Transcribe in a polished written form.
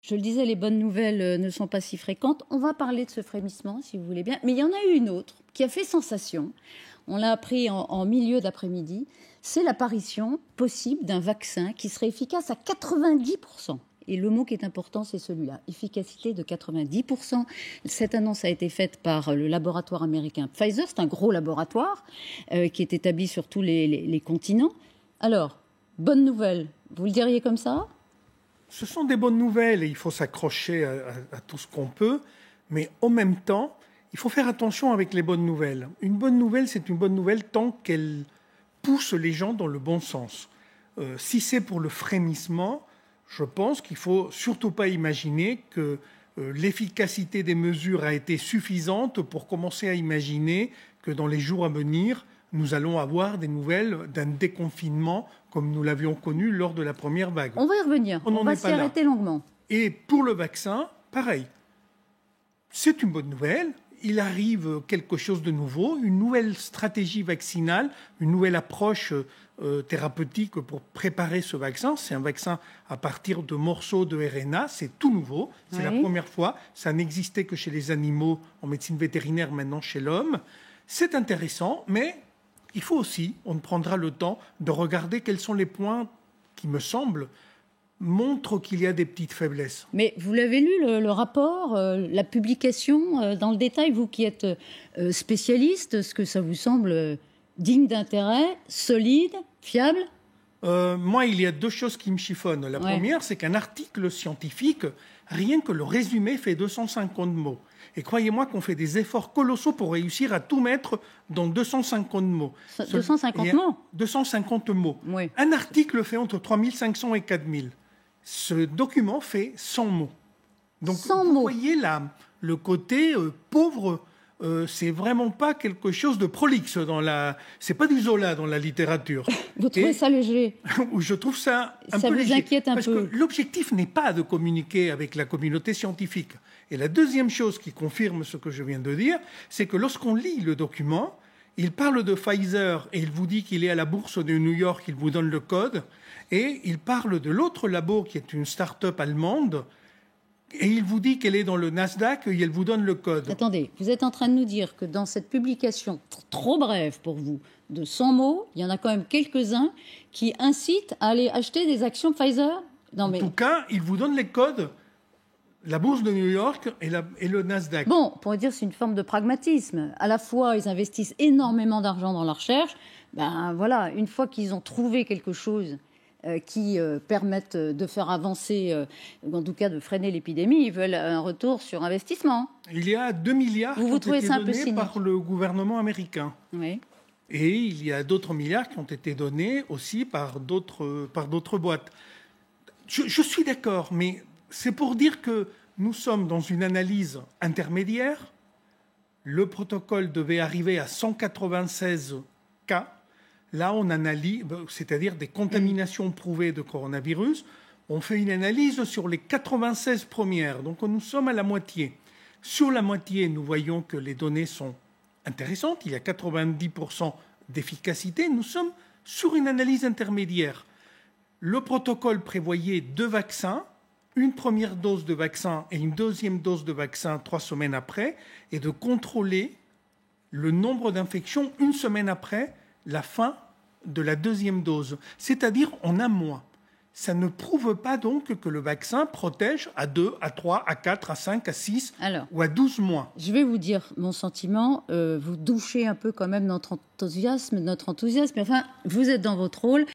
Je le disais, les bonnes nouvelles ne sont pas si fréquentes. On va parler de ce frémissement, si vous voulez bien. Mais il y en a eu une autre qui a fait sensation. On l'a appris en milieu d'après-midi. C'est l'apparition possible d'un vaccin qui serait efficace à 90%. Et le mot qui est important, c'est celui-là, efficacité de 90%. Cette annonce a été faite par le laboratoire américain Pfizer. C'est un gros laboratoire qui est établi sur tous les continents. Alors, bonne nouvelle, vous le diriez comme ça ? Ce sont des bonnes nouvelles et il faut s'accrocher à tout ce qu'on peut. Mais en même temps, il faut faire attention avec les bonnes nouvelles. Une bonne nouvelle, c'est une bonne nouvelle tant qu'elle pousse les gens dans le bon sens. Si c'est pour le frémissement, je pense qu'il ne faut surtout pas imaginer que l'efficacité des mesures a été suffisante pour commencer à imaginer que dans les jours à venir, nous allons avoir des nouvelles d'un déconfinement comme nous l'avions connu lors de la première vague. On va y revenir, on va s'y arrêter longuement. Et pour le vaccin, pareil. C'est une bonne nouvelle. Il arrive quelque chose de nouveau, une nouvelle stratégie vaccinale, une nouvelle approche thérapeutique pour préparer ce vaccin. C'est un vaccin à partir de morceaux de RNA, c'est tout nouveau, c'est la première fois. Ça n'existait que chez les animaux en médecine vétérinaire, maintenant chez l'homme. C'est intéressant, mais il faut aussi, on prendra le temps de regarder quels sont les points qui me semblent montre qu'il y a des petites faiblesses. Mais vous l'avez lu, le rapport, la publication, dans le détail, vous qui êtes spécialiste, est-ce que ça vous semble digne d'intérêt, solide, fiable ? Moi, il y a deux choses qui me chiffonnent. La première, c'est qu'un article scientifique, rien que le résumé fait 250 mots. Et croyez-moi qu'on fait des efforts colossaux pour réussir à tout mettre dans 250 mots. 250 mots ? 250 mots. Oui. Un article fait entre 3500 et 4000. Ce document fait 100 mots. Donc, 100 vous mots. voyez là, le côté pauvre, c'est vraiment pas quelque chose de prolixe dans la... C'est pas du Zola dans la littérature. Vous trouvez ça léger ? Je trouve ça un peu léger. Ça vous inquiète un peu ? Parce que l'objectif n'est pas de communiquer avec la communauté scientifique. Et la deuxième chose qui confirme ce que je viens de dire, c'est que lorsqu'on lit le document, il parle de Pfizer et il vous dit qu'il est à la bourse de New York, il vous donne le code, et il parle de l'autre labo qui est une start-up allemande, et il vous dit qu'elle est dans le Nasdaq et elle vous donne le code. Attendez, vous êtes en train de nous dire que dans cette publication trop brève pour vous, de 100 mots, il y en a quand même quelques-uns qui incitent à aller acheter des actions Pfizer ? En tout cas, il vous donne les codes. La bourse de New York et le Nasdaq. Bon, on pourrait dire que c'est une forme de pragmatisme. À la fois, ils investissent énormément d'argent dans la recherche. Ben voilà, une fois qu'ils ont trouvé quelque chose qui permette de faire avancer, en tout cas de freiner l'épidémie, ils veulent un retour sur investissement. Il y a 2 milliards qui ont été donnés par le gouvernement américain. Oui. Et il y a d'autres milliards qui ont été donnés aussi par d'autres boîtes. Je suis d'accord, mais c'est pour dire que nous sommes dans une analyse intermédiaire. Le protocole devait arriver à 196 cas. Là, on analyse, c'est-à-dire des contaminations prouvées de coronavirus. On fait une analyse sur les 96 premières. Donc, nous sommes à la moitié. Sur la moitié, nous voyons que les données sont intéressantes. Il y a 90% d'efficacité. Nous sommes sur une analyse intermédiaire. Le protocole prévoyait 2 vaccins, une première dose de vaccin et une deuxième dose de vaccin 3 semaines après, et de contrôler le nombre d'infections 1 semaine après la fin de la deuxième dose, c'est-à-dire en un mois. Ça ne prouve pas donc que le vaccin protège à 2, à 3, à 4, à 5, à 6 ou à 12 mois. Je vais vous dire mon sentiment. Vous douchez un peu quand même notre enthousiasme. Mais enfin, vous êtes dans votre rôle.